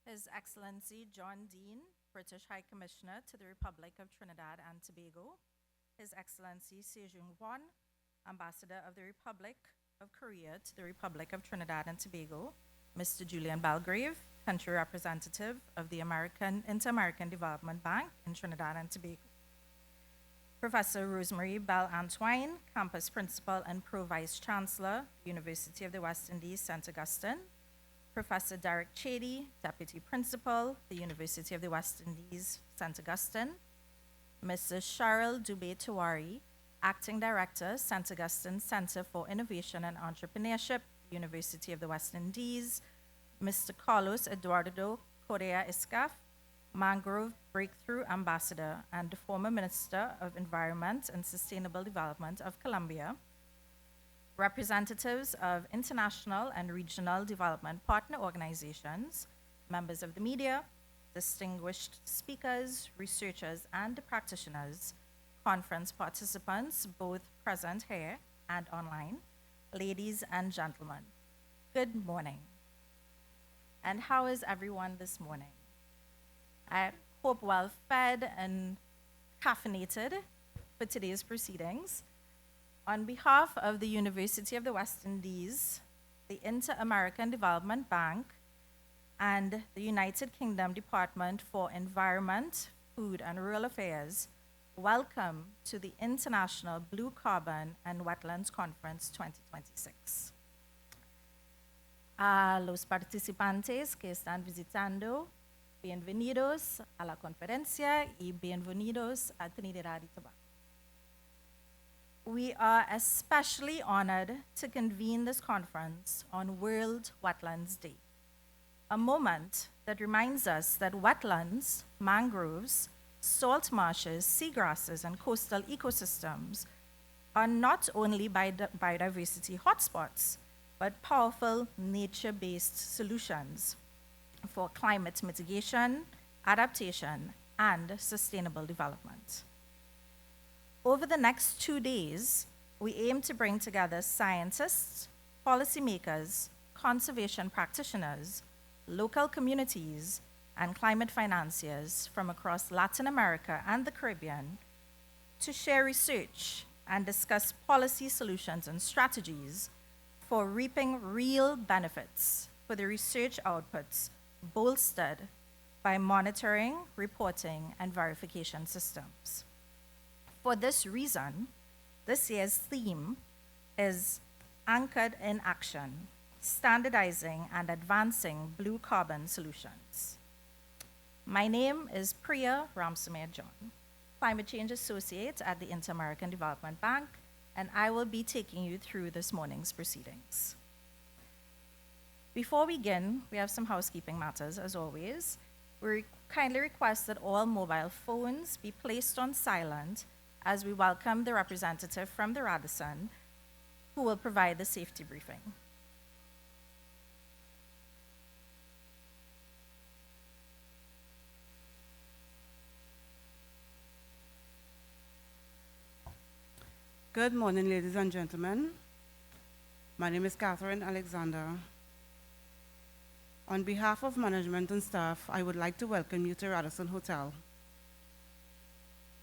His Excellency John Dean, British High Commissioner to the Republic of Trinidad and Tobago, His Excellency Sejong Won, Ambassador of the Republic of Korea to the Republic of Trinidad and Tobago, Mr. Julian Belgrave, Country Representative of the Inter-American Development Bank in Trinidad and Tobago, Professor Rosemary Bell Antwine, Campus Principal and Pro-Vice Chancellor, University of the West Indies, St. Augustine, Professor Derek Chady, Deputy Principal, the University of the West Indies, St. Augustine, Mrs. Cheryl Dubé-Tawari, Acting Director, St. Augustine Centre for Innovation and Entrepreneurship, University of the West Indies, Mr. Carlos Eduardo Correa Iscaf, Mangrove Breakthrough Ambassador and the former Minister of Environment and Sustainable Development of Colombia, representatives of international and regional development partner organizations, members of the media, distinguished speakers, researchers, and practitioners, conference participants, both present here and online, ladies and gentlemen, good morning. And how is everyone this morning? I hope well fed and caffeinated for today's proceedings. On behalf of the University of the West Indies, the Inter-American Development Bank, and the United Kingdom Department for Environment, Food and Rural Affairs, welcome to the International Blue Carbon and Wetlands Conference 2026. A los participantes que están visitando, bienvenidos a la conferencia y bienvenidos a Trinidad y Tobago. We are especially honored to convene this conference on World Wetlands Day, a moment that reminds us that wetlands, mangroves, salt marshes, seagrasses, and coastal ecosystems are not only biodiversity hotspots, but powerful nature-based solutions for climate mitigation, adaptation, and sustainable development. Over the next 2 days, we aim to bring together scientists, policymakers, conservation practitioners, local communities, and climate financiers from across Latin America and the Caribbean to share research and discuss policy solutions and strategies for reaping real benefits for the research outputs bolstered by monitoring, reporting, and verification systems. For this reason, this year's theme is Anchored in Action, Standardizing and Advancing Blue Carbon Solutions. My name is Priya Ramsamir John, Climate Change Associate at the Inter-American Development Bank, and I will be taking you through this morning's proceedings. Before we begin, we have some housekeeping matters, as always. We kindly request that all mobile phones be placed on silent as we welcome the representative from the Radisson who will provide the safety briefing. Good morning, ladies and gentlemen. My name is Catherine Alexander. On behalf of management and staff, I would like to welcome you to Radisson Hotel.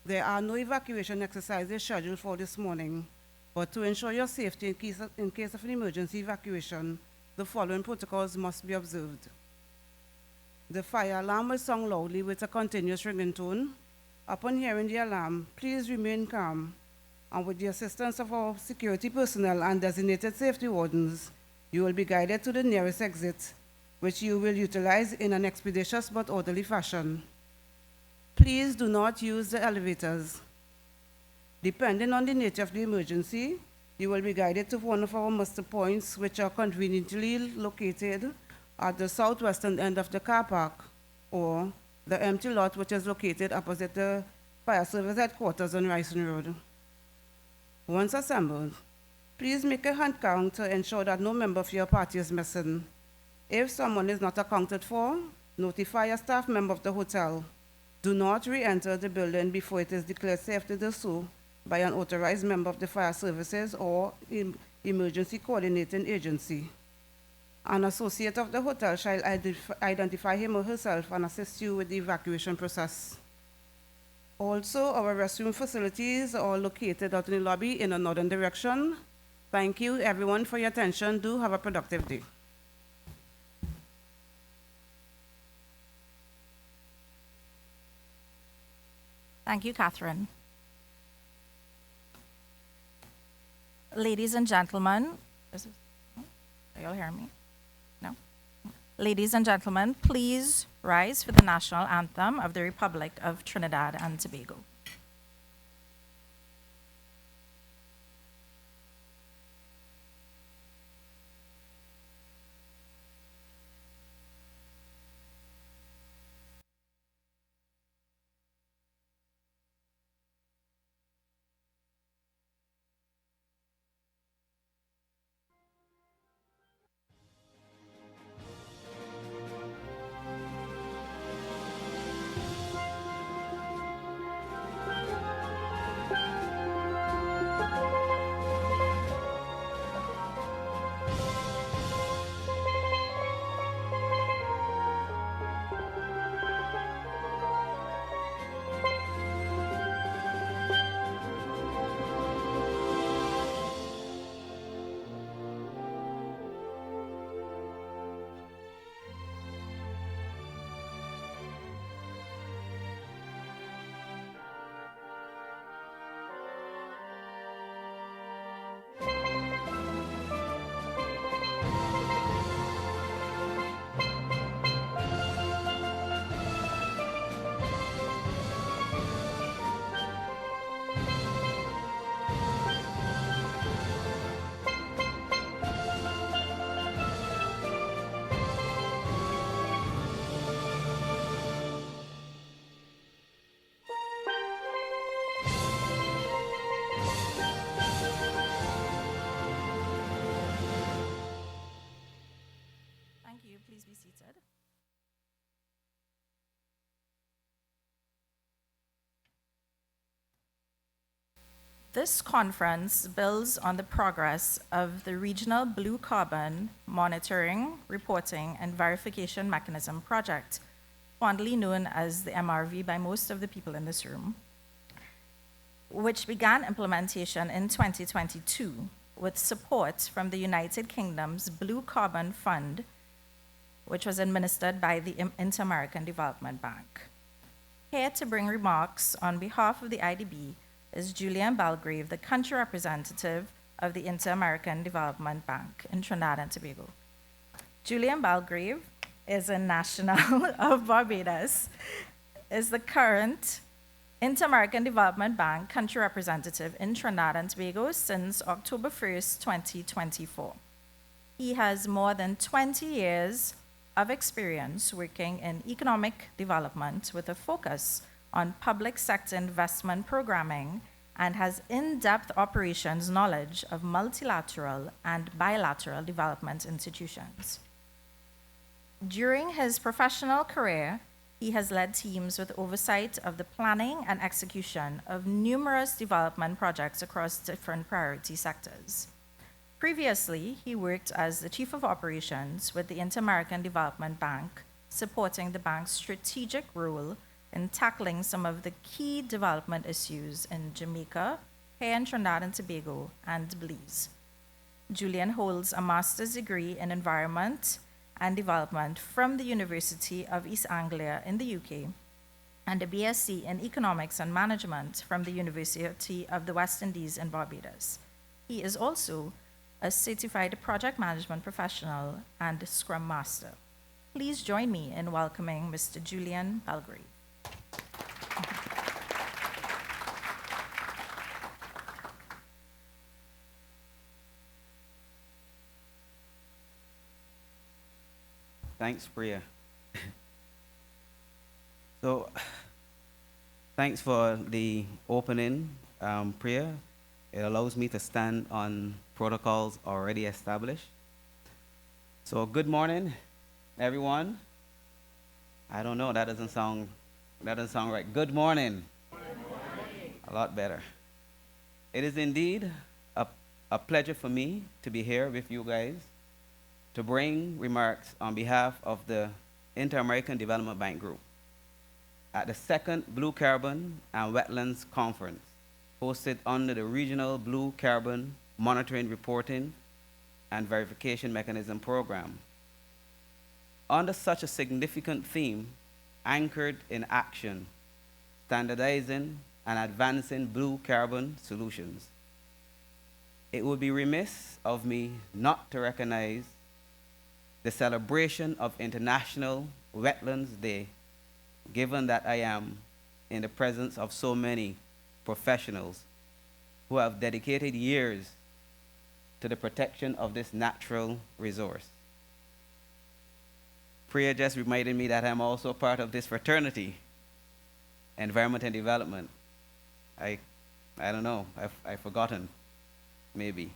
There are no evacuation exercises scheduled for this morning, but to ensure your safety in case of an emergency evacuation, the following protocols must be observed. The fire alarm will sound loudly with a continuous ringing tone. Upon hearing the alarm, please remain calm, and with the assistance of our security personnel and designated safety wardens, you will be guided to the nearest exit, which you will utilize in an expeditious but orderly fashion. Please do not use the elevators. Depending on the nature of the emergency, you will be guided to one of our muster points, which are conveniently located at the southwestern end of the car park, or the empty lot, which is located opposite the fire service headquarters on Ryson Road. Once assembled, please make a hand count to ensure that no member of your party is missing. If someone is not accounted for, notify a staff member of the hotel. Do not re-enter the building before it is declared safe to do so by an authorized member of the fire services or emergency coordinating agency. An associate of the hotel shall identify him or herself and assist you with the evacuation process. Also, our restroom facilities are located out in the lobby in a northern direction. Thank you, everyone, for your attention. Do have a productive day. Thank you, Catherine. Ladies and gentlemen, are you all hearing me? No? Ladies and gentlemen, please rise for the national anthem of the Republic of Trinidad and Tobago. Please be seated. This conference builds on the progress of the Regional Blue Carbon Monitoring, Reporting, and Verification Mechanism project, fondly known as the MRV by most of the people in this room. which began implementation in 2022 with support from the United Kingdom's Blue Carbon Fund, which was administered by the Inter-American Development Bank. Here to bring remarks on behalf of the IDB is Julian Belgrave, the country representative of the Inter-American Development Bank in Trinidad and Tobago. Julian Belgrave is a national of Barbados, is the current Inter-American Development Bank country representative in Trinidad and Tobago since October 1st, 2024. He has more than 20 years of experience working in economic development with a focus on public sector investment programming and has in-depth operations knowledge of multilateral and bilateral development institutions. During his professional career, he has led teams with oversight of the planning and execution of numerous development projects across different priority sectors. Previously, he worked as the Chief of Operations with the Inter-American Development Bank, supporting the bank's strategic role in tackling some of the key development issues in Jamaica, here in Trinidad and Tobago, and Belize. Julian holds a master's degree in environment and development from the University of East Anglia in the UK, and a BSc in economics and management from the University of the West Indies in Barbados. He is also a certified project management professional and Scrum Master. Please join me in welcoming Mr. Julian Belgrave. Thanks, Priya. So, thanks for the opening, Priya. It allows me to stand on protocols already established. So, good morning, everyone. I don't know, that doesn't sound right. Good morning. Good morning. A lot better. It is indeed a pleasure for me to be here with you guys to bring remarks on behalf of the Inter-American Development Bank Group at the second Blue Carbon and Wetlands Conference, hosted under the Regional Blue Carbon Monitoring, Reporting, and Verification Mechanism Program. Under such a significant theme, anchored in action, standardizing and advancing blue carbon solutions, it would be remiss of me not to recognize the celebration of International Wetlands Day, given that I am in the presence of so many professionals who have dedicated years to the protection of this natural resource. Priya just reminded me that I'm also part of this fraternity, Environment and Development. I don't know, I've forgotten, maybe.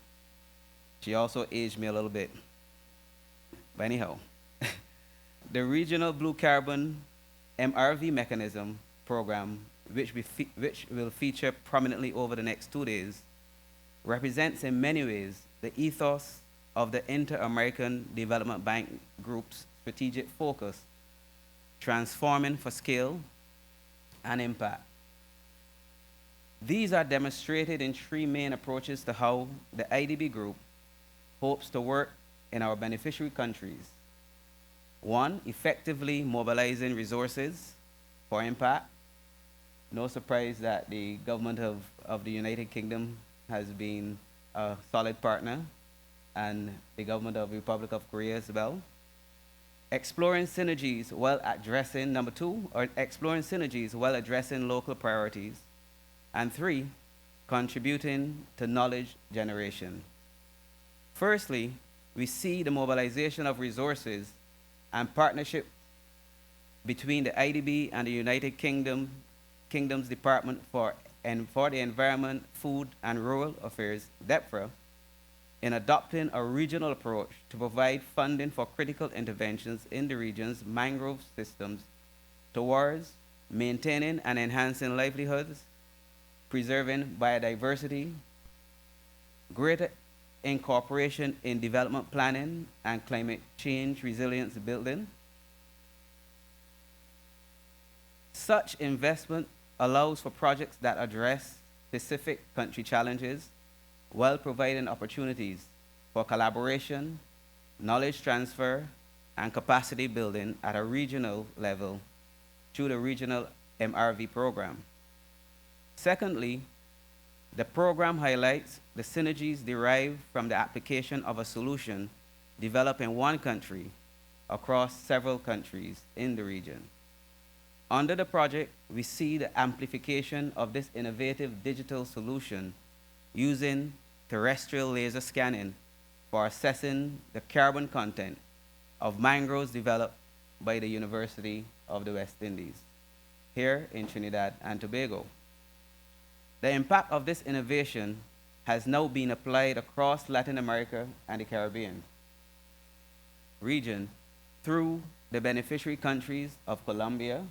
She also aged me a little bit. But anyhow, the Regional Blue Carbon MRV Mechanism Program, which will feature prominently over the next 2 days, represents in many ways the ethos of the Inter-American Development Bank Group's strategic focus, transforming for scale and impact. These are demonstrated in 3 main approaches to how the IDB Group hopes to work in our beneficiary countries. 1, effectively mobilizing resources for impact. No surprise that the government of the United Kingdom has been a solid partner, and the government of the Republic of Korea as well. Exploring synergies while addressing, number 2, or exploring synergies while addressing local priorities. And 3, contributing to knowledge generation. Firstly, we see the mobilization of resources and partnership between the IDB and the United Kingdom's Department for the Environment, Food and Rural Affairs, DEFRA, in adopting a regional approach to provide funding for critical interventions in the region's mangrove systems towards maintaining and enhancing livelihoods, preserving biodiversity, greater incorporation in development planning and climate change resilience building. Such investment allows for projects that address specific country challenges while providing opportunities for collaboration, knowledge transfer, and capacity building at a regional level through the regional MRV program. Secondly, the program highlights the synergies derived from the application of a solution developed in one country across several countries in the region. Under the project, we see the amplification of this innovative digital solution using terrestrial laser scanning for assessing the carbon content of mangroves developed by the University of the West Indies here in Trinidad and Tobago. The impact of this innovation has now been applied across Latin America and the Caribbean region through the beneficiary countries of Colombia,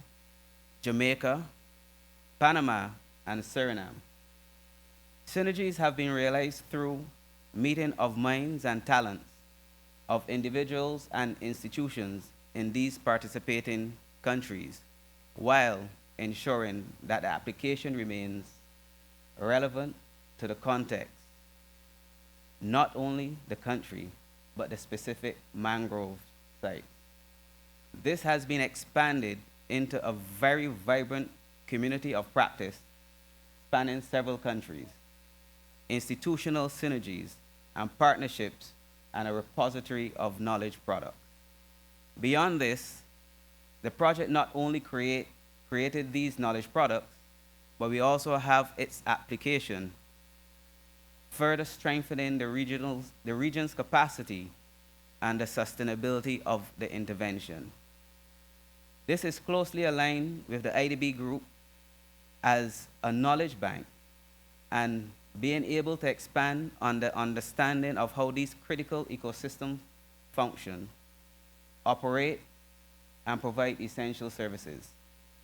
Jamaica, Panama, and Suriname. Synergies have been realized through meeting of minds and talents of individuals and institutions in these participating countries, while ensuring that the application remains relevant to the context, not only the country, but the specific mangrove site. This has been expanded into a very vibrant community of practice spanning several countries, institutional synergies and partnerships, and a repository of knowledge products. Beyond this, the project not only created these knowledge products, but we also have its application, further strengthening the region's capacity and the sustainability of the intervention. This is closely aligned with the IDB group as a knowledge bank and being able to expand on the understanding of how these critical ecosystems function, operate, and provide essential services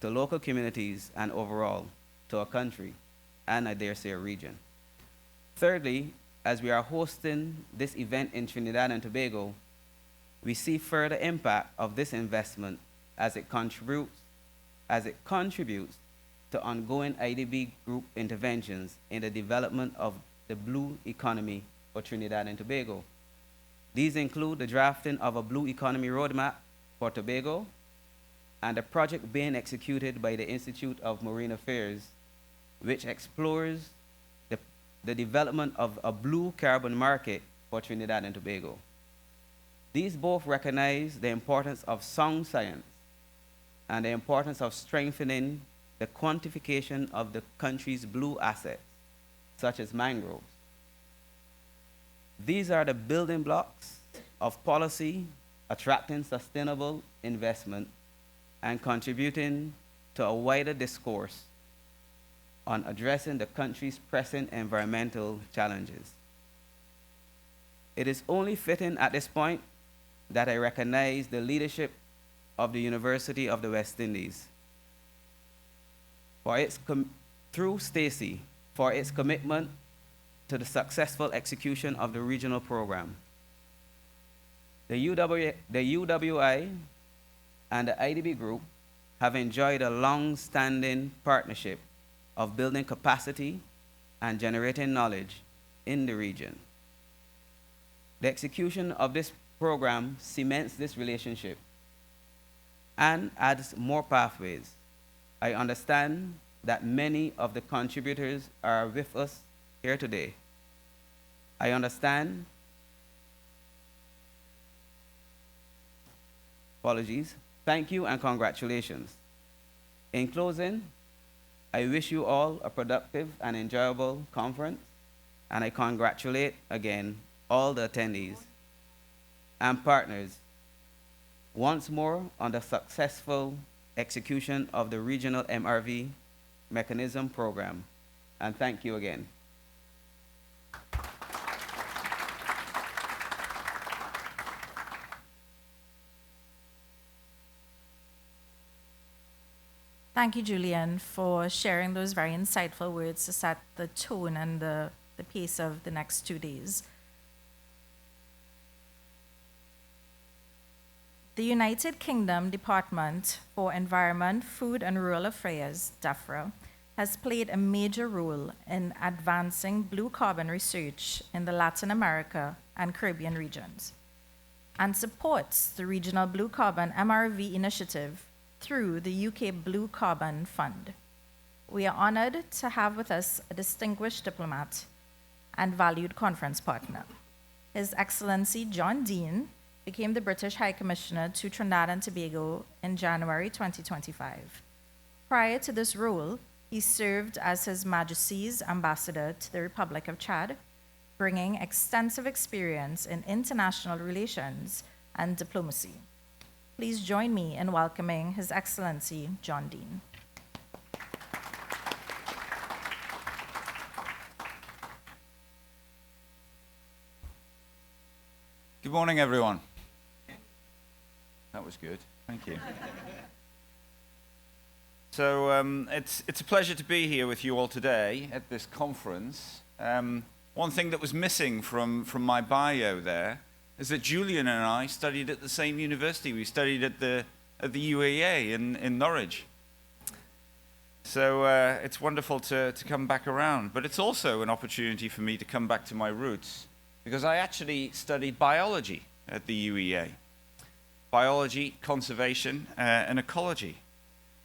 to local communities and overall to a country and, I dare say, a region. Thirdly, as we are hosting this event in Trinidad and Tobago, we see further impact of this investment as it contributes to ongoing IDB group interventions in the development of the blue economy for Trinidad and Tobago. These include the drafting of a blue economy roadmap for Tobago and a project being executed by the Institute of Marine Affairs, which explores the development of a blue carbon market for Trinidad and Tobago. These both recognize the importance of sound science and the importance of strengthening the quantification of the country's blue assets, such as mangroves. These are the building blocks of policy attracting sustainable investment and contributing to a wider discourse on addressing the country's pressing environmental challenges. It is only fitting at this point that I recognize the leadership of the University of the West Indies through STACIE for its commitment to the successful execution of the regional program. The UWI and the IDB group have enjoyed a long-standing partnership of building capacity and generating knowledge in the region. The execution of this program cements this relationship and adds more pathways. I understand that many of the contributors are with us here today. I understand, apologies, thank you and congratulations. In closing, I wish you all a productive and enjoyable conference, and I congratulate again all the attendees and partners once more on the successful execution of the regional MRV mechanism program, and thank you again. Thank you, Julian, for sharing those very insightful words to set the tone and the pace of the next 2 days. The United Kingdom Department for Environment, Food and Rural Affairs, DEFRA, has played a major role in advancing blue carbon research in the Latin America and Caribbean regions, and supports the regional blue carbon MRV initiative through the UK Blue Carbon Fund. We are honored to have with us a distinguished diplomat and valued conference partner. His Excellency John Dean became the British High Commissioner to Trinidad and Tobago in January 2025. Prior to this role, he served as His Majesty's Ambassador to the Republic of Chad, bringing extensive experience in international relations and diplomacy. Please join me in welcoming His Excellency John Dean. Good morning, everyone. That was good. Thank you. So it's a pleasure to be here with you all today at this conference. One thing that was missing from my bio there is that Julian and I studied at the same university. We studied at the UEA in Norwich. So it's wonderful to come back around. But it's also an opportunity for me to come back to my roots, because I actually studied biology at the UEA. Biology, conservation, and ecology.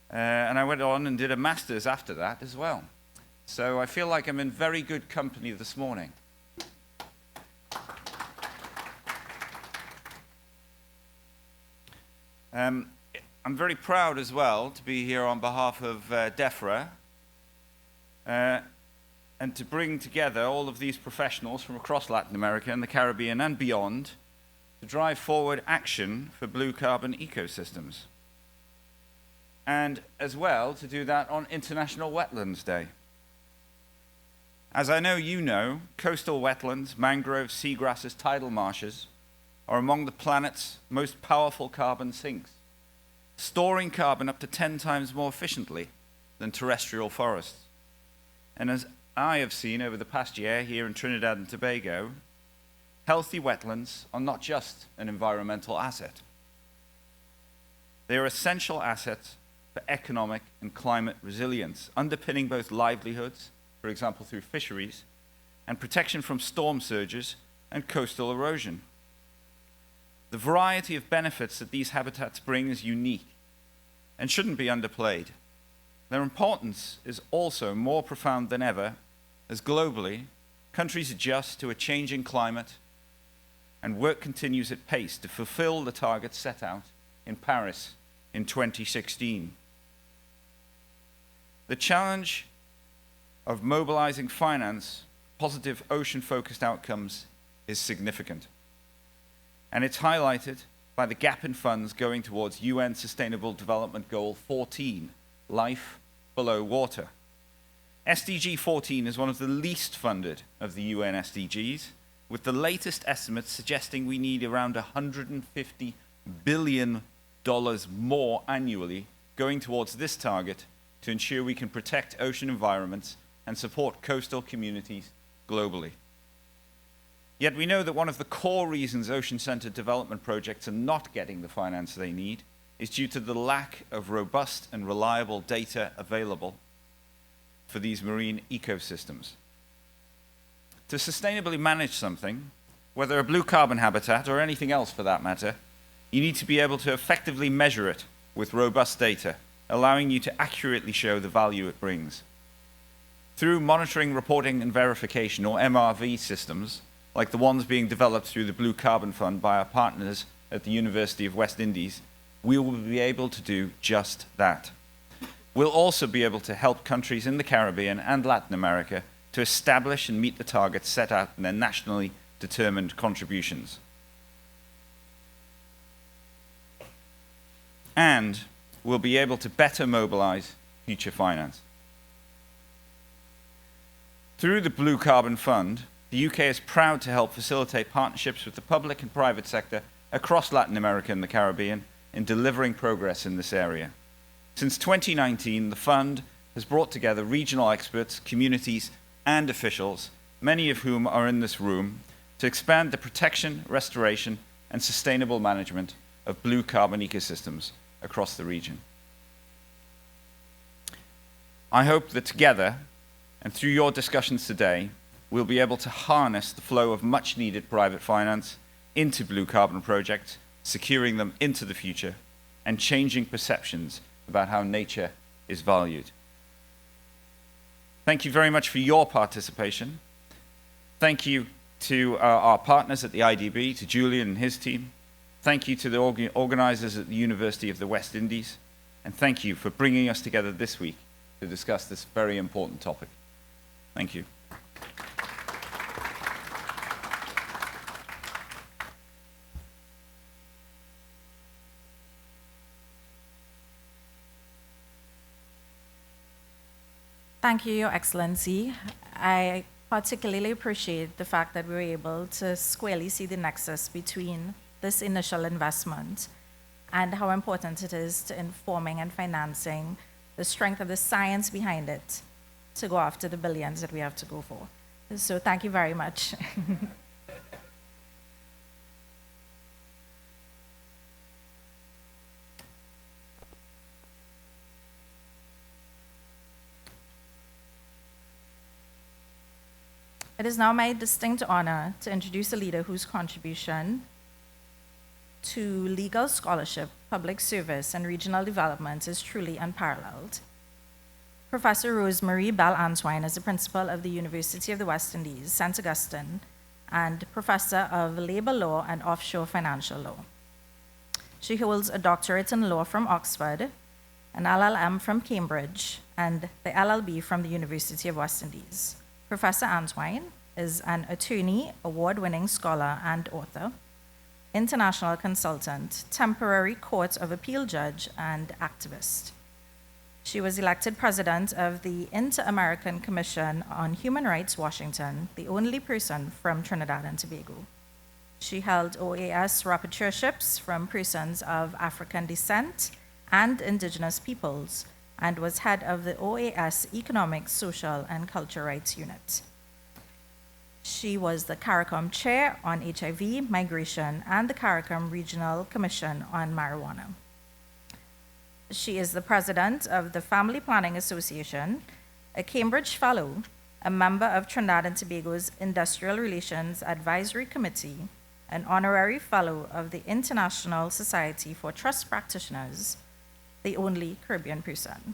And I went on and did a master's after that as well. So I feel like I'm in very good company this morning. I'm very proud as well to be here on behalf of DEFRA and to bring together all of these professionals from across Latin America and the Caribbean and beyond to drive forward action for blue carbon ecosystems. And as well to do that on International Wetlands Day. As I know you know, coastal wetlands, mangroves, seagrasses, tidal marshes are among the planet's most powerful carbon sinks, storing carbon up to 10 times more efficiently than terrestrial forests. And as I have seen over the past year here in Trinidad and Tobago, healthy wetlands are not just an environmental asset. They are essential assets for economic and climate resilience, underpinning both livelihoods, for example through fisheries, and protection from storm surges and coastal erosion. The variety of benefits that these habitats bring is unique and shouldn't be underplayed. Their importance is also more profound than ever as globally countries adjust to a changing climate and work continues at pace to fulfill the targets set out in Paris in 2016. The challenge of mobilizing finance, positive ocean-focused outcomes is significant. And it's highlighted by the gap in funds going towards UN Sustainable Development Goal 14, life below water. SDG 14 is one of the least funded of the UN SDGs, with the latest estimates suggesting we need around $150 billion more annually going towards this target to ensure we can protect ocean environments and support coastal communities globally. Yet we know that one of the core reasons ocean-centered development projects are not getting the finance they need is due to the lack of robust and reliable data available for these marine ecosystems. To sustainably manage something, whether a blue carbon habitat or anything else for that matter, you need to be able to effectively measure it with robust data, allowing you to accurately show the value it brings. Through monitoring, reporting, and verification, or MRV systems, like the ones being developed through the Blue Carbon Fund by our partners at the University of West Indies, we will be able to do just that. We'll also be able to help countries in the Caribbean and Latin America to establish and meet the targets set out in their nationally determined contributions. And we'll be able to better mobilize future finance. Through the Blue Carbon Fund, the UK is proud to help facilitate partnerships with the public and private sector across Latin America and the Caribbean in delivering progress in this area. Since 2019, the fund has brought together regional experts, communities, and officials, many of whom are in this room, to expand the protection, restoration, and sustainable management of blue carbon ecosystems across the region. I hope that together, and through your discussions today, we'll be able to harness the flow of much-needed private finance into blue carbon projects, securing them into the future, and changing perceptions about how nature is valued. Thank you very much for your participation. Thank you to our partners at the IDB, to Julian and his team. Thank you to the organizers at the University of the West Indies. And thank you for bringing us together this week to discuss this very important topic. Thank you. Thank you, Your Excellency. I particularly appreciate the fact that we were able to squarely see the nexus between this initial investment and how important it is to informing and financing the strength of the science behind it to go after the billions that we have to go for. So thank you very much. It is now my distinct honor to introduce a leader whose contribution to legal scholarship, public service, and regional development is truly unparalleled. Professor Rosemary Bell Antoine is the principal of the University of the West Indies, St. Augustine, and professor of labor law and offshore financial law. She holds a doctorate in law from Oxford, an LLM from Cambridge, and the LLB from the University of West Indies. Professor Antoine is an attorney, award-winning scholar, and author, international consultant, temporary Court of Appeal judge, and activist. She was elected president of the Inter-American Commission on Human Rights, Washington, the only person from Trinidad and Tobago. She held OAS rapporteurships from persons of African descent and indigenous peoples, and was head of the OAS Economic, Social, and Cultural Rights Unit. She was the CARICOM chair on HIV, migration, and the CARICOM Regional Commission on Marijuana. She is the president of the Family Planning Association, a Cambridge Fellow, a member of Trinidad and Tobago's Industrial Relations Advisory Committee, an honorary fellow of the International Society for Trust Practitioners, the only Caribbean person.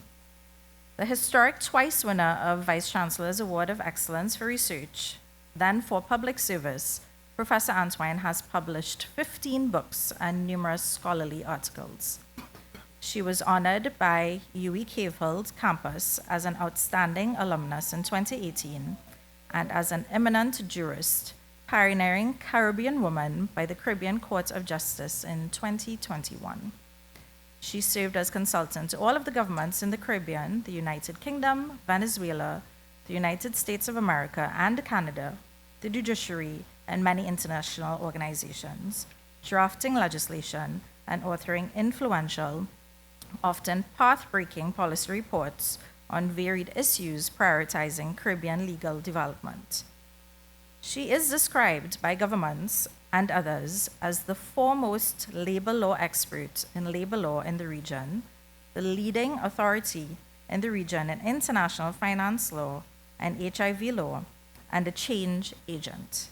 The historic twice winner of Vice Chancellor's Award of Excellence for Research, then for public service, Professor Antoine has published 15 books and numerous scholarly articles. She was honored by UWI Cave Hill campus as an outstanding alumnus in 2018 and as an eminent jurist, pioneering Caribbean woman by the Caribbean Court of Justice in 2021. She served as consultant to all of the governments in the Caribbean, the United Kingdom, Venezuela, the United States of America, and Canada, the judiciary, and many international organizations, drafting legislation and authoring influential, often path-breaking policy reports on varied issues prioritizing Caribbean legal development. She is described by governments and others as the foremost labor law expert in labor law in the region, the leading authority in the region in international finance law and HIV law, and a change agent.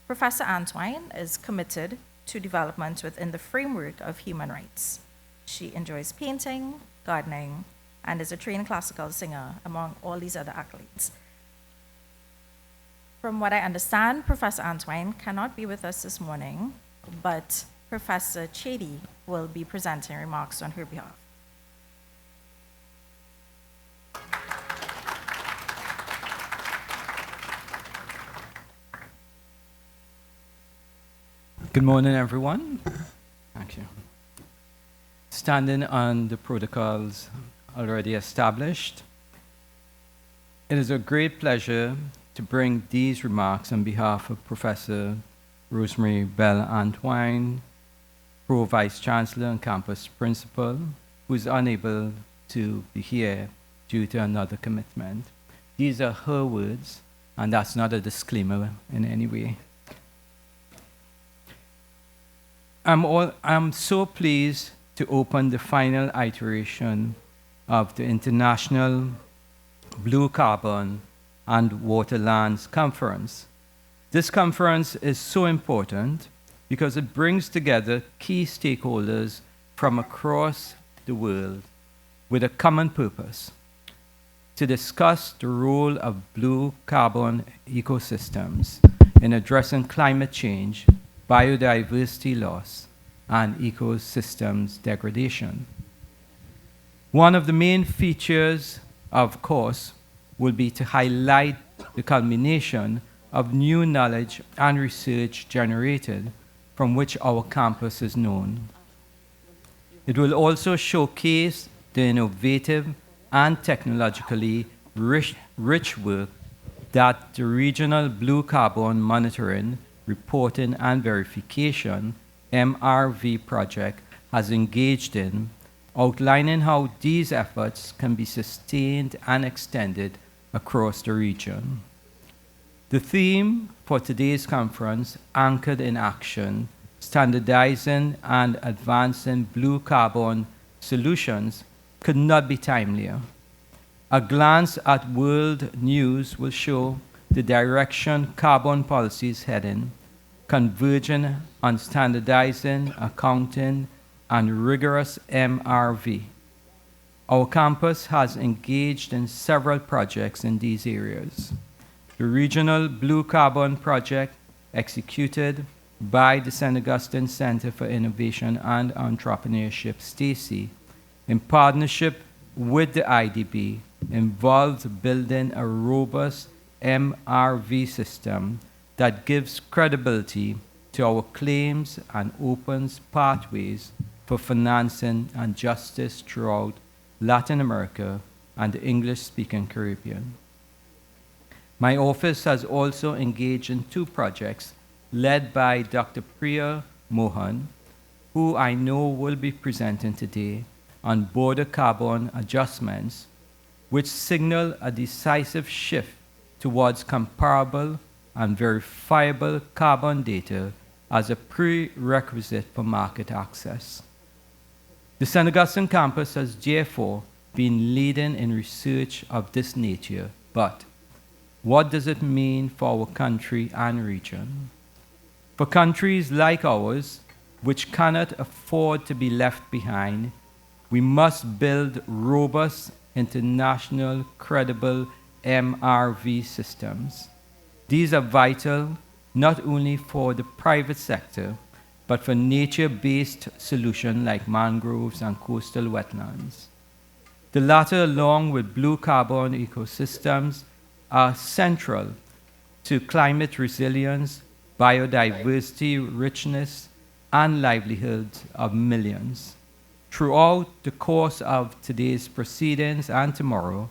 Professor Antoine is committed to development within the framework of human rights. She enjoys painting, gardening, and is a trained classical singer, among all these other accolades. From what I understand, Professor Antoine cannot be with us this morning, but Professor Chady will be presenting remarks on her behalf. Good morning, everyone. Thank you. Standing on the protocols already established, it is a great pleasure to bring these remarks on behalf of Professor Rosemary Bell Antoine, Pro Vice Chancellor and Campus Principal, who is unable to be here due to another commitment. These are her words, and that's not a disclaimer in any way. I'm so pleased to open the final iteration of the International Blue Carbon and Waterlands Conference. This conference is so important because it brings together key stakeholders from across the world with a common purpose: to discuss the role of blue carbon ecosystems in addressing climate change, biodiversity loss, and ecosystems degradation. One of the main features, of course, will be to highlight the culmination of new knowledge and research generated from which our campus is known. It will also showcase the innovative and technologically rich work that the Regional Blue Carbon Monitoring, Reporting and Verification MRV project has engaged in, outlining how these efforts can be sustained and extended across the region. The theme for today's conference, Anchored in Action, Standardizing and Advancing Blue Carbon Solutions, could not be timelier. A glance at world news will show the direction carbon policy is heading, converging on standardizing, accounting, and rigorous MRV. Our campus has engaged in several projects in these areas. The Regional Blue Carbon Project, executed by the St. Augustine Centre for Innovation and Entrepreneurship, STACIE, in partnership with the IDB, involves building a robust MRV system that gives credibility to our claims and opens pathways for financing and justice throughout Latin America and the English-speaking Caribbean. My office has also engaged in 2 projects led by Dr. Priya Mohan, who I know will be presenting today on border carbon adjustments, which signal a decisive shift towards comparable and verifiable carbon data as a prerequisite for market access. The St. Augustine campus has therefore been leading in research of this nature, but what does it mean for our country and region? For countries like ours, which cannot afford to be left behind, we must build robust, international, credible MRV systems. These are vital not only for the private sector, but for nature-based solutions like mangroves and coastal wetlands. The latter, along with blue carbon ecosystems, are central to climate resilience, biodiversity richness, and livelihoods of millions. Throughout the course of today's proceedings and tomorrow,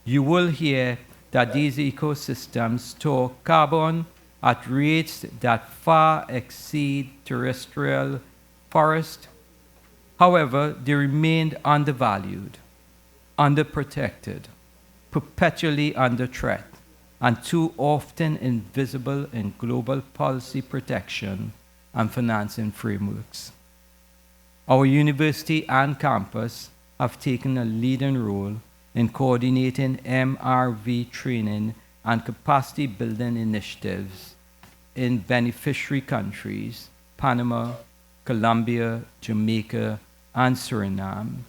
you will hear that these ecosystems store carbon at rates that far exceed terrestrial forest. However, they remain undervalued, underprotected, perpetually under threat, and too often invisible in global policy protection and financing frameworks. Our university and campus have taken a leading role in coordinating MRV training and capacity building initiatives in beneficiary countries, Panama, Colombia, Jamaica, and Suriname,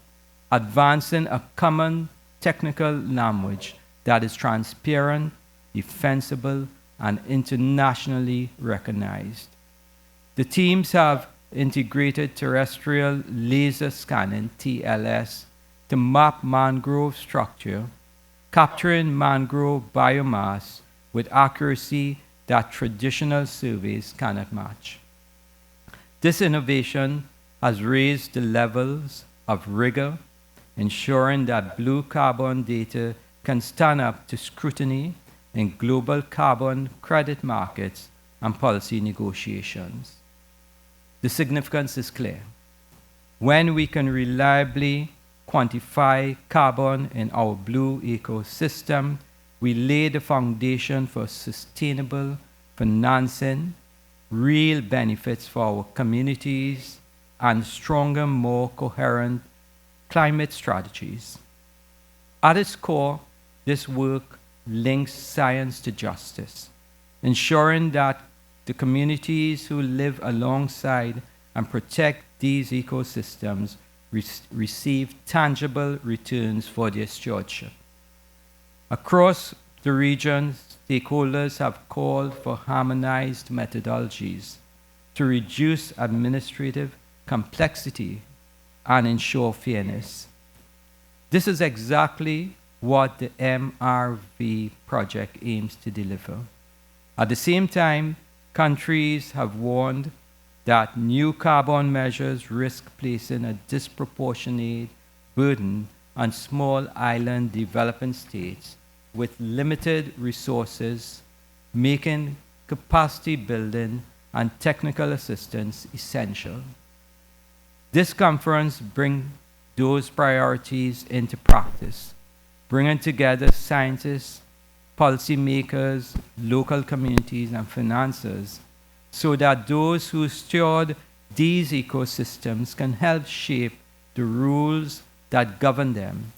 advancing a common technical language that is transparent, defensible, and internationally recognized. The teams have integrated terrestrial laser scanning, TLS, to map mangrove structure, capturing mangrove biomass with accuracy that traditional surveys cannot match. This innovation has raised the levels of rigor, ensuring that blue carbon data can stand up to scrutiny in global carbon credit markets and policy negotiations. The significance is clear. When we can reliably quantify carbon in our blue ecosystem, we lay the foundation for sustainable financing, real benefits for our communities, and stronger, more coherent climate strategies. At its core, this work links science to justice, ensuring that the communities who live alongside and protect these ecosystems receive tangible returns for their stewardship. Across the region, stakeholders have called for harmonized methodologies to reduce administrative complexity and ensure fairness. This is exactly what the MRV project aims to deliver. At the same time, countries have warned that new carbon measures risk placing a disproportionate burden on small island developing states with limited resources, making capacity building and technical assistance essential. This conference brings those priorities into practice, bringing together scientists, policymakers, local communities, and financiers so that those who steward these ecosystems can help shape the rules that govern them,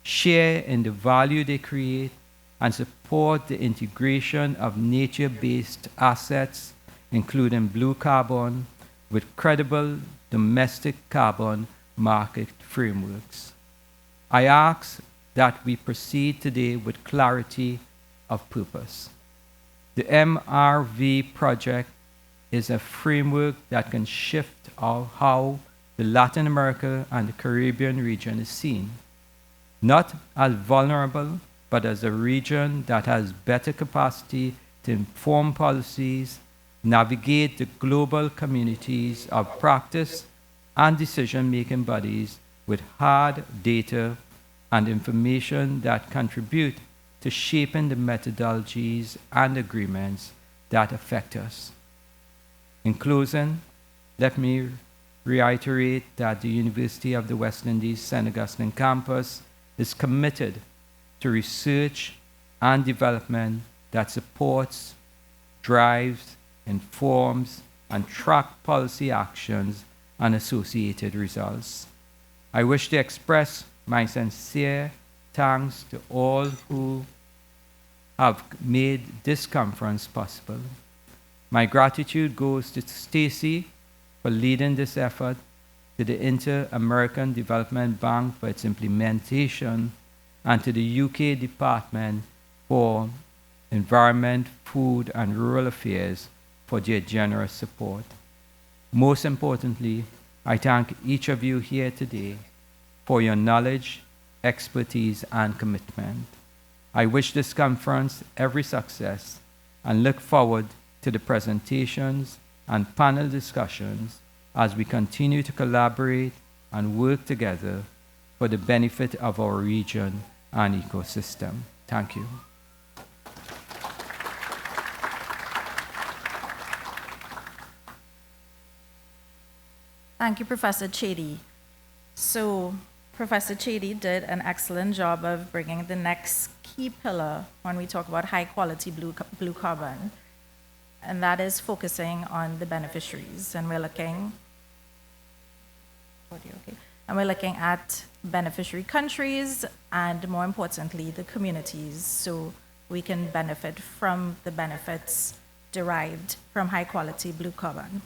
share in the value they create, and support the integration of nature-based assets, including blue carbon, with credible domestic carbon market frameworks. I ask that we proceed today with clarity of purpose. The MRV project is a framework that can shift how the Latin America and the Caribbean region is seen, not as vulnerable, but as a region that has better capacity to inform policies, navigate the global communities of practice and decision-making bodies with hard data and information that contribute to shaping the methodologies and agreements that affect us. In closing, let me reiterate that the University of the West Indies St. Augustine campus is committed to research and development that supports, drives, informs, and tracks policy actions and associated results. I wish to express my sincere thanks to all who have made this conference possible. My gratitude goes to STACIE for leading this effort, to the Inter-American Development Bank for its implementation, and to the UK Department for Environment, Food and Rural Affairs for their generous support. Most importantly, I thank each of you here today for your knowledge, expertise, and commitment. I wish this conference every success and look forward to the presentations and panel discussions as we continue to collaborate and work together for the benefit of our region and ecosystem. Thank you. Thank you, Professor Chedi. So, Professor Chedi did an excellent job of bringing the next key pillar when we talk about high-quality blue carbon, and that is focusing on the beneficiaries. And we're looking at beneficiary countries and, more importantly, the communities, so we can benefit from the benefits derived from high-quality blue carbon.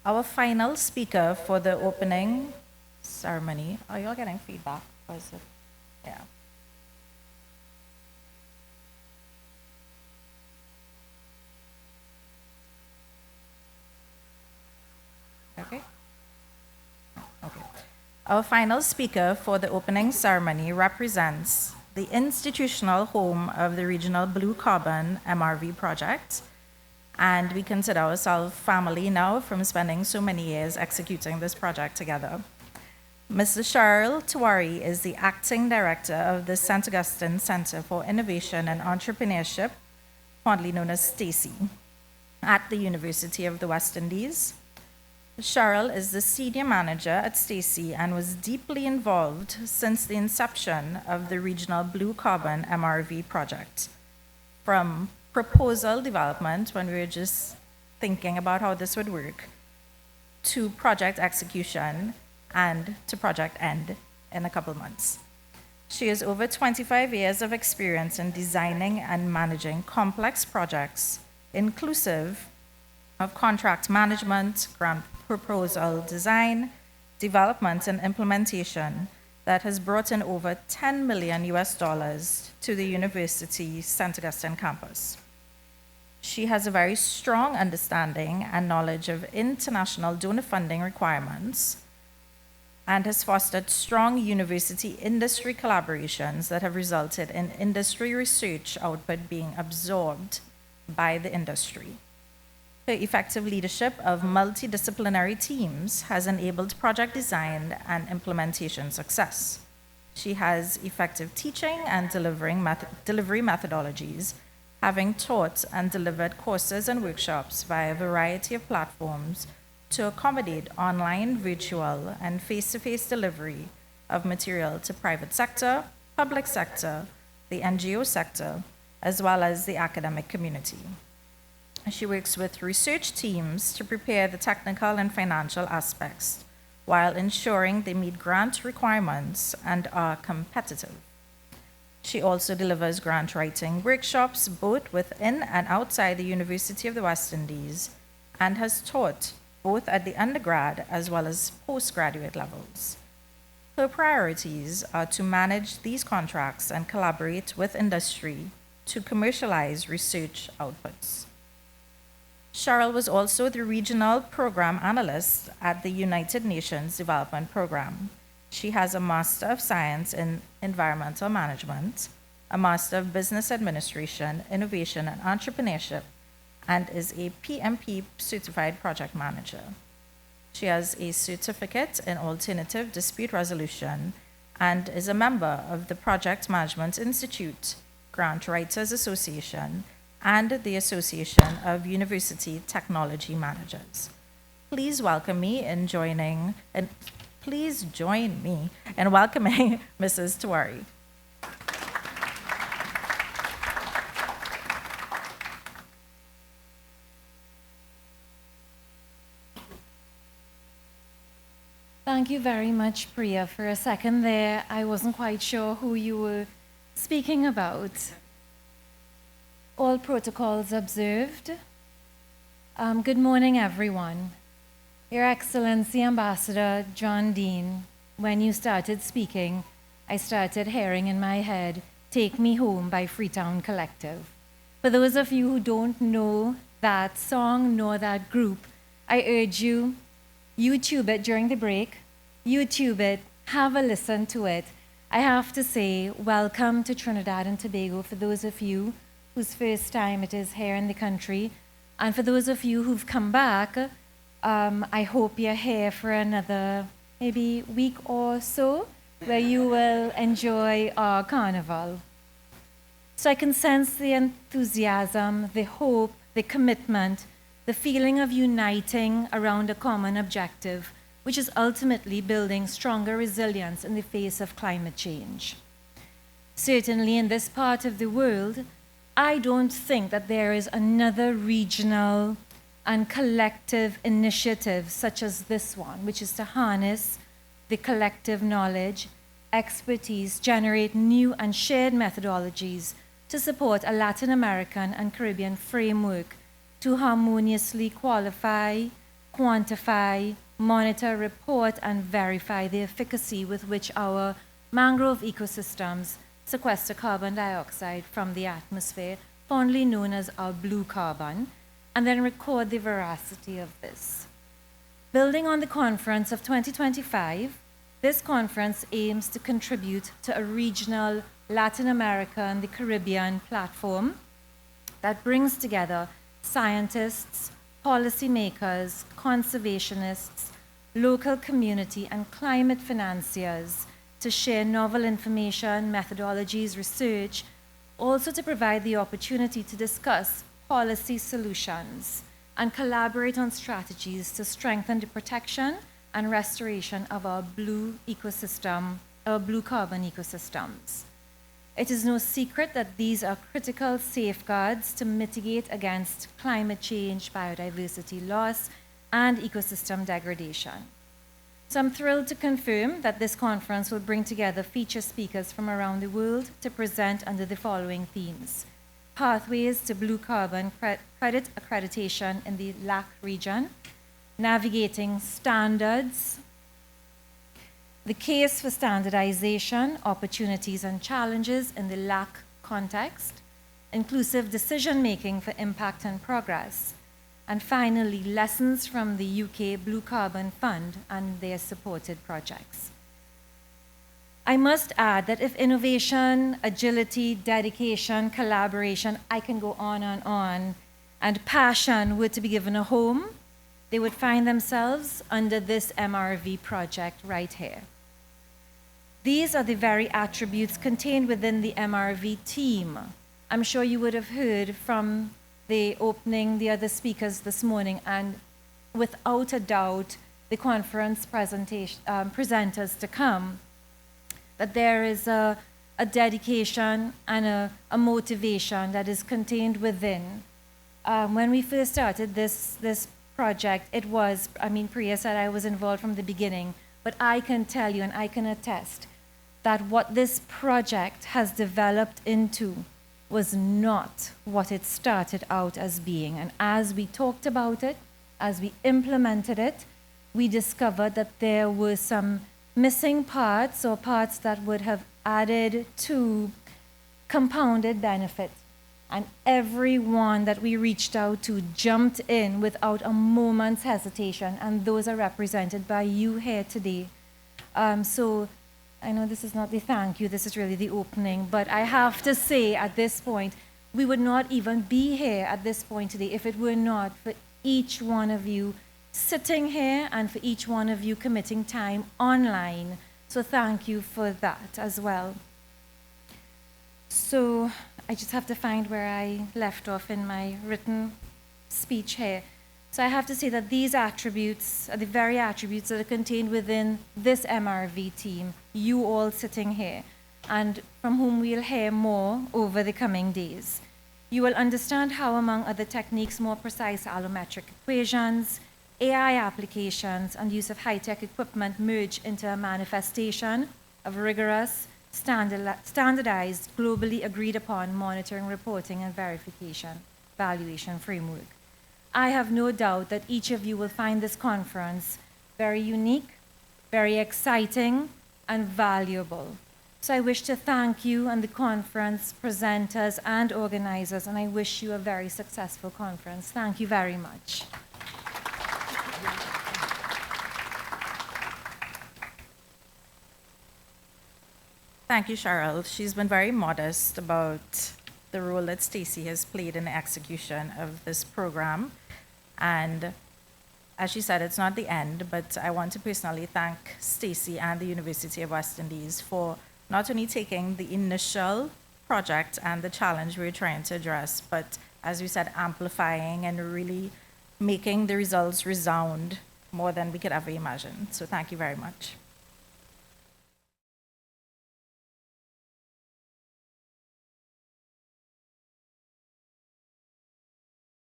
Our final speaker for the opening ceremony. Are you all getting feedback? Or is it? Yeah. Okay. Okay. Our final speaker for the opening ceremony represents the institutional home of the Regional Blue Carbon MRV project. And we consider ourselves family now from spending so many years executing this project together. Mr. Cheryl Tiwari is the acting director of the St. Augustine Centre for Innovation and Entrepreneurship, fondly known as STACIE, at the University of the West Indies. Cheryl is the senior manager at STACIE and was deeply involved since the inception of the Regional Blue Carbon MRV project. From proposal development, when we were just thinking about how this would work, to project execution, and to project end. in a couple months. She has over 25 years of experience in designing and managing complex projects, inclusive of contract management, grant proposal design, development, and implementation that has brought in over $10 million to the University St. Augustine campus. She has a very strong understanding and knowledge of international donor funding requirements and has fostered strong university-industry collaborations that have resulted in industry research output being absorbed by the industry. Her effective leadership of multidisciplinary teams has enabled project design and implementation success. She has effective teaching and delivery methodologies, having taught and delivered courses and workshops via a variety of platforms to accommodate online, virtual, and face-to-face delivery of material to private sector, public sector, the NGO sector, as well as the academic community. She works with research teams to prepare the technical and financial aspects while ensuring they meet grant requirements and are competitive. She also delivers grant writing workshops both within and outside the University of the West Indies and has taught both at the undergrad as well as postgraduate levels. Her priorities are to manage these contracts and collaborate with industry to commercialize research outputs. Cheryl was also the regional program analyst at the United Nations Development Program. She has a Master of Science in Environmental Management, a Master of Business Administration, Innovation and Entrepreneurship, and is a PMP certified project manager. She has a certificate in alternative dispute resolution and is a member of the Project Management Institute, Grant Writers Association, and the Association of University Technology Managers. Please welcome me in joining, and please join me in welcoming Mrs. Tiwari. Thank you very much, Priya. For a second there, I wasn't quite sure who you were speaking about. All protocols observed. Good morning, everyone. Your Excellency Ambassador John Dean, when you started speaking, I started hearing in my head, "Take Me Home" by Freetown Collective. For those of you who don't know that song nor that group, I urge you, YouTube it during the break, YouTube it, have a listen to it. I have to say, welcome to Trinidad and Tobago for those of you whose first time it is here in the country. And for those of you who've come back, I hope you're here for another maybe week or so, where you will enjoy our carnival. So I can sense the enthusiasm, the hope, the commitment, the feeling of uniting around a common objective, which is ultimately building stronger resilience in the face of climate change. Certainly in this part of the world, I don't think that there is another regional and collective initiative such as this one, which is to harness the collective knowledge, expertise, generate new and shared methodologies to support a Latin American and Caribbean framework to harmoniously qualify, quantify, monitor, report, and verify the efficacy with which our mangrove ecosystems sequester carbon dioxide from the atmosphere, fondly known as our blue carbon, and then record the veracity of this. Building on the conference of 2025, this conference aims to contribute to a regional Latin America and the Caribbean platform that brings together scientists, policymakers, conservationists, local community, and climate financiers to share novel information, methodologies, research, also to provide the opportunity to discuss policy solutions and collaborate on strategies to strengthen the protection and restoration of our blue ecosystem, our blue carbon ecosystems. It is no secret that these are critical safeguards to mitigate against climate change, biodiversity loss, and ecosystem degradation. So I'm thrilled to confirm that this conference will bring together feature speakers from around the world to present under the following themes: pathways to blue carbon credit accreditation in the LAC region, navigating standards, the case for standardization, opportunities and challenges in the LAC context, inclusive decision-making for impact and progress, and finally, lessons from the UK Blue Carbon Fund and their supported projects. I must add that if innovation, agility, dedication, collaboration, I can go on, and passion were to be given a home, they would find themselves under this MRV project right here. These are the very attributes contained within the MRV team. I'm sure you would have heard from the other speakers this morning, and without a doubt, the conference presenters to come, that there is a dedication and a motivation that is contained within. When we first started this project, it was, Priya said I was involved from the beginning, but I can tell you and I can attest that what this project has developed into was not what it started out as being. And as we talked about it, as we implemented it, we discovered that there were some missing parts, or parts that would have added to compounded benefit. And everyone that we reached out to jumped in without a moment's hesitation, and those are represented by you here today. So I know this is not the thank you, this is really the opening, but I have to say at this point, we would not even be here at this point today if it were not for each one of you sitting here and for each one of you committing time online. So thank you for that as well. So I just have to find where I left off in my written speech here. So I have to say that these attributes are the very attributes that are contained within this MRV team, you all sitting here, and from whom we'll hear more over the coming days. You will understand how, among other techniques, more precise allometric equations, AI applications, and use of high-tech equipment merge into a manifestation of rigorous, standardized, globally agreed upon monitoring, reporting, and verification valuation framework. I have no doubt that each of you will find this conference very unique, very exciting, and valuable. So I wish to thank you and the conference presenters and organizers, and I wish you a very successful conference. Thank you very much. Thank you, Cheryl. She's been very modest about the role that STACIE has played in the execution of this program. And as she said, it's not the end, but I want to personally thank STACIE and the University of West Indies for not only taking the initial project and the challenge we're trying to address, but as we said, amplifying and really making the results resound more than we could ever imagine. So thank you very much.